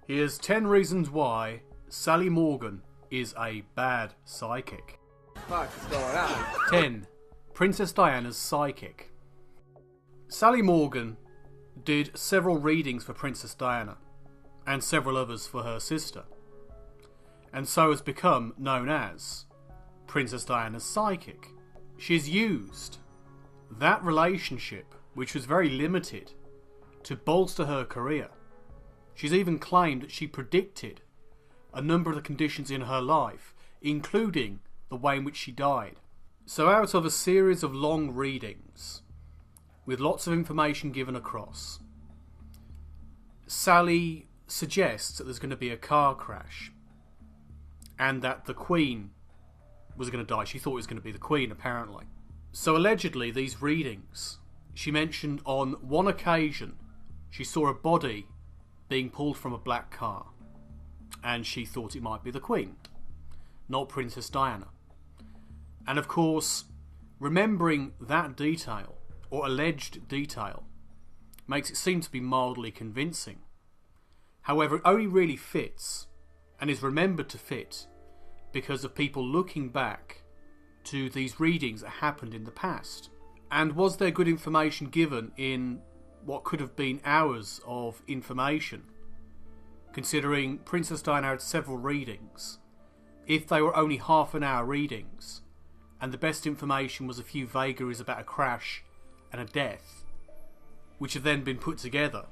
Here's 10 reasons why Sally Morgan is a bad psychic. What is going on? 10. Princess Diana's psychic. Sally Morgan did several readings for Princess Diana, and several others for her sister, and so has become known as Princess Diana's psychic. She's used that relationship, which was very limited, to bolster her career. She's even claimed that she predicted a number of the conditions in her life, including the way in which she died. So out of a series of long readings, with lots of information given across, Sally suggests that there's going to be a car crash, and that the Queen was going to die. She thought it was going to be the Queen, apparently. So allegedly, these readings, she mentioned on one occasion she saw a body being pulled from a black car, and she thought it might be the Queen, not Princess Diana. And of course, remembering that detail, or alleged detail, makes it seem to be mildly convincing. However, it only really fits, and is remembered to fit, because of people looking back to these readings that happened in the past. And was there good information given in what could have been hours of information? Considering Princess Diana had several readings, if they were only half an hour readings, and the best information was a few vagaries about a crash and a death, which have then been put together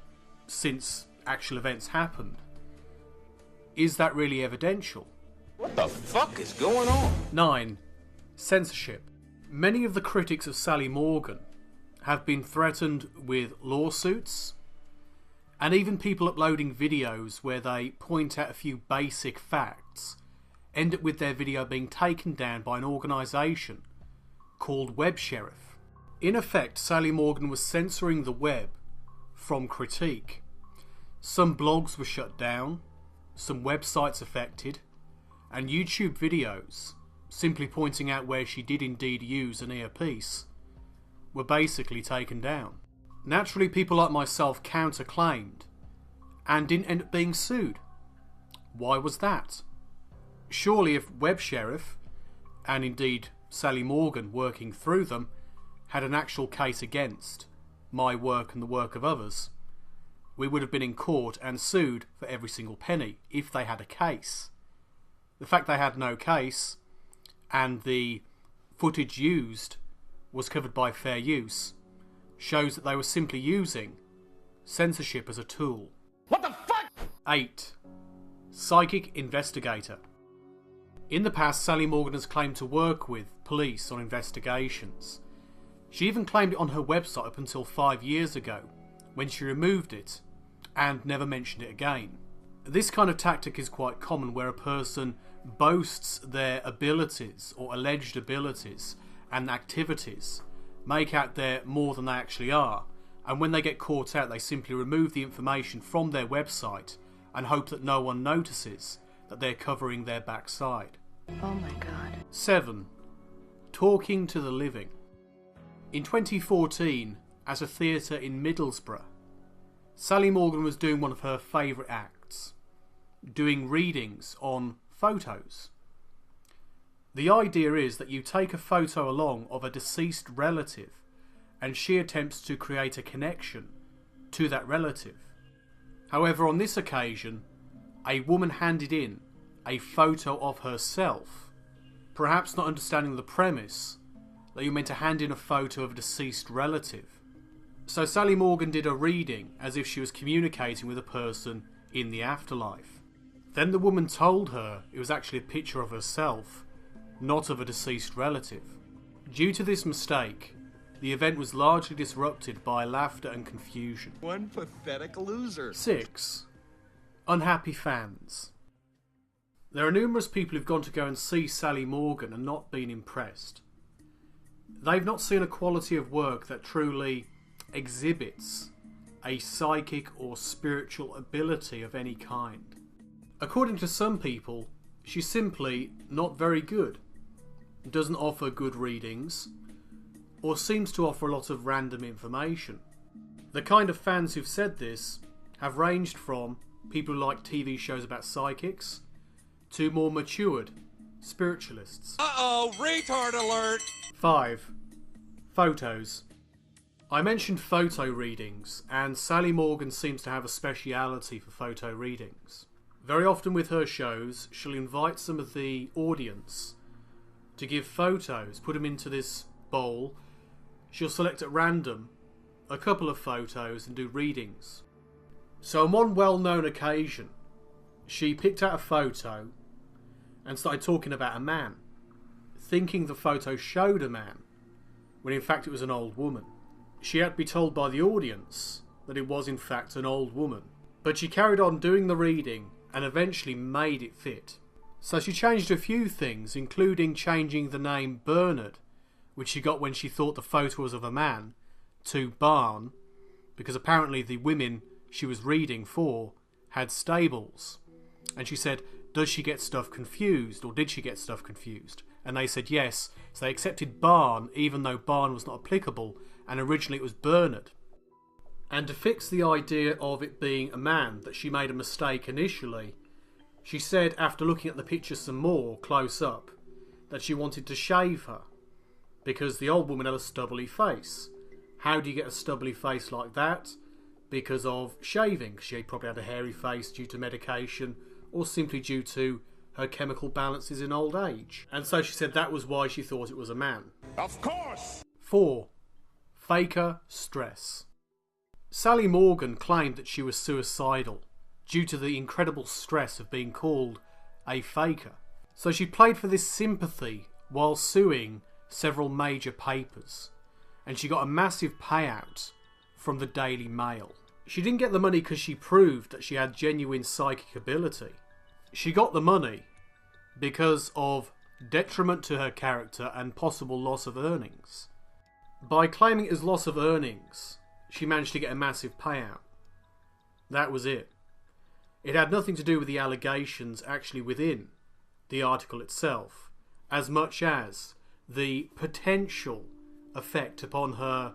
since actual events happened, is that really evidential? What the fuck is going on? 9. Censorship. Many of the critics of Sally Morgan have been threatened with lawsuits, and even people uploading videos where they point out a few basic facts end up with their video being taken down by an organisation called Web Sheriff. In effect, Sally Morgan was censoring the web from critique. Some blogs were shut down, some websites affected, and YouTube videos, simply pointing out where she did indeed use an earpiece, were basically taken down. Naturally, people like myself counterclaimed and didn't end up being sued. Why was that? Surely if Web Sheriff, and indeed Sally Morgan working through them, had an actual case against my work and the work of others, we would have been in court and sued for every single penny if they had a case. The fact they had no case, and the footage used was covered by fair use, shows that they were simply using censorship as a tool. What the fuck? 8. Psychic investigator. In the past, Sally Morgan has claimed to work with police on investigations. She even claimed it on her website up until 5 years ago, when she removed it and never mentioned it again. This kind of tactic is quite common, where a person boasts their abilities or alleged abilities and activities, make out they're more than they actually are, and when they get caught out they simply remove the information from their website and hope that no one notices that they're covering their backside. Oh my god. 7. Talking to the living. In 2014, at a theatre in Middlesbrough, Sally Morgan was doing one of her favourite acts, doing readings on photos. The idea is that you take a photo along of a deceased relative, and she attempts to create a connection to that relative. However, on this occasion, a woman handed in a photo of herself, perhaps not understanding the premise that you're meant to hand in a photo of a deceased relative. So Sally Morgan did a reading as if she was communicating with a person in the afterlife. Then the woman told her it was actually a picture of herself, not of a deceased relative. Due to this mistake, the event was largely disrupted by laughter and confusion. One pathetic loser. 6. Unhappy fans. There are numerous people who've gone to go and see Sally Morgan and not been impressed. They've not seen a quality of work that truly exhibits a psychic or spiritual ability of any kind. According to some people, she's simply not very good, doesn't offer good readings, or seems to offer a lot of random information. The kind of fans who've said this have ranged from people who like TV shows about psychics, to more matured spiritualists. Uh-oh, retard alert! 5. Photos. I mentioned photo readings, and Sally Morgan seems to have a speciality for photo readings. Very often with her shows, she'll invite some of the audience to give photos, put them into this bowl. She'll select at random a couple of photos and do readings. So on one well-known occasion, she picked out a photo and started talking about a man, thinking the photo showed a man, when in fact it was an old woman. She had to be told by the audience that it was in fact an old woman. But she carried on doing the reading and eventually made it fit. So she changed a few things, including changing the name Bernard, which she got when she thought the photo was of a man, to Barn, because apparently the women she was reading for had stables. And she said, does she get stuff confused, or did she get stuff confused? And they said yes, so they accepted Barn, even though Barn was not applicable, and originally it was Bernard. And to fix the idea of it being a man, that she made a mistake initially, she said, after looking at the picture some more, close up, that she wanted to shave her, because the old woman had a stubbly face. How do you get a stubbly face like that? Because of shaving. She probably had a hairy face due to medication, or simply due to her chemical balances in old age. And so she said that was why she thought it was a man. Of course! 4. Faker stress. Sally Morgan claimed that she was suicidal due to the incredible stress of being called a faker. So she played for this sympathy while suing several major papers, and she got a massive payout from the Daily Mail. She didn't get the money because she proved that she had genuine psychic ability. She got the money because of detriment to her character and possible loss of earnings. By claiming it as loss of earnings, she managed to get a massive payout. That was it. It had nothing to do with the allegations actually within the article itself, as much as the potential effect upon her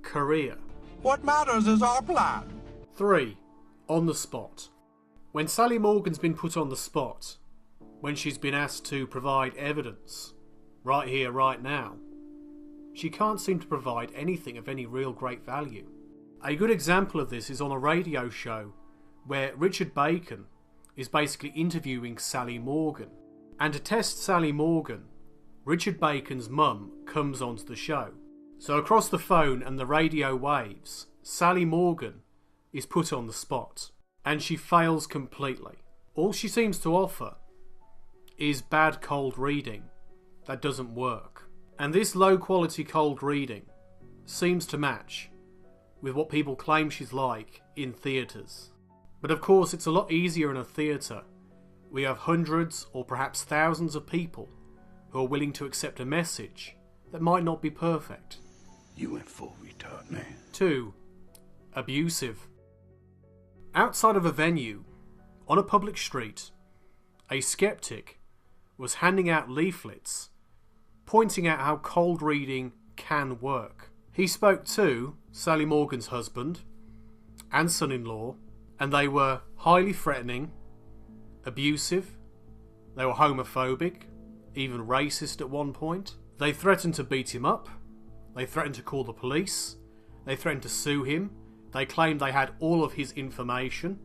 career. What matters is our plan. 3. On the spot. When Sally Morgan's been put on the spot, when she's been asked to provide evidence, right here, right now, she can't seem to provide anything of any real great value. A good example of this is on a radio show where Richard Bacon is basically interviewing Sally Morgan. And to test Sally Morgan, Richard Bacon's mum comes onto the show. So across the phone and the radio waves, Sally Morgan is put on the spot. And she fails completely. All she seems to offer is bad cold reading that doesn't work. And this low quality cold reading seems to match with what people claim she's like in theatres. But of course it's a lot easier in a theatre. We have hundreds or perhaps thousands of people who are willing to accept a message that might not be perfect. You went full retard, man. 2. Abusive. Outside of a venue, on a public street, a skeptic was handing out leaflets pointing out how cold reading can work. He spoke to Sally Morgan's husband and son-in-law, and they were highly threatening, abusive, they were homophobic, even racist at one point. They threatened to beat him up, they threatened to call the police, they threatened to sue him, they claimed they had all of his information,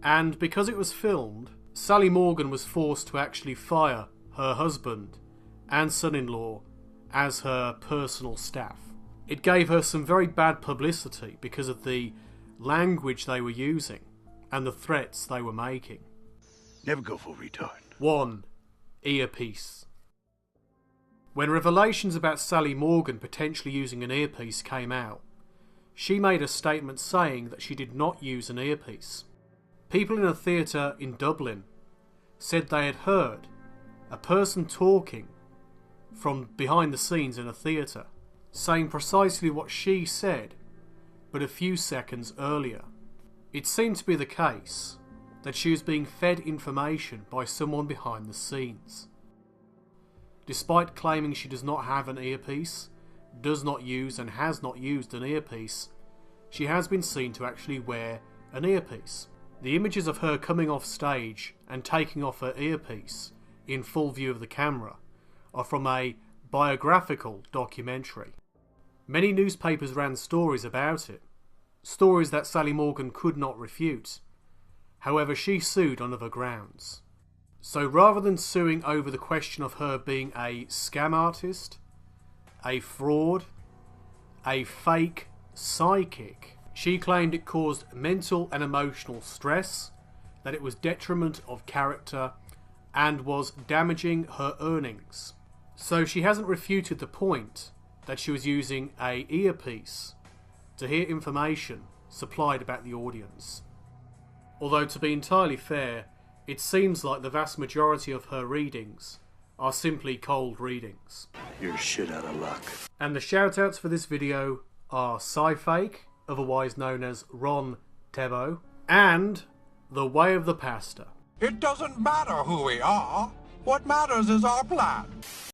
and because it was filmed, Sally Morgan was forced to actually fire her husband and son-in-law as her personal staff. It gave her some very bad publicity because of the language they were using and the threats they were making. Never go full retard. 1. Earpiece. When revelations about Sally Morgan potentially using an earpiece came out, she made a statement saying that she did not use an earpiece. People in a theatre in Dublin said they had heard a person talking from behind the scenes in a theatre, saying precisely what she said, but a few seconds earlier. It seemed to be the case that she was being fed information by someone behind the scenes. Despite claiming she does not have an earpiece, does not use and has not used an earpiece, she has been seen to actually wear an earpiece. The images of her coming off stage and taking off her earpiece in full view of the camera are from a biographical documentary. Many newspapers ran stories about it, stories that Sally Morgan could not refute. However, she sued on other grounds. So rather than suing over the question of her being a scam artist, a fraud, a fake psychic, she claimed it caused mental and emotional stress, that it was detriment of character, and was damaging her earnings. So she hasn't refuted the point that she was using a earpiece to hear information supplied about the audience. Although, to be entirely fair, it seems like the vast majority of her readings are simply cold readings. You're shit out of luck. And the shoutouts for this video are Sci-Fake, otherwise known as Ron Tebo, and The Way of the Pastor. It doesn't matter who we are. What matters is our plan.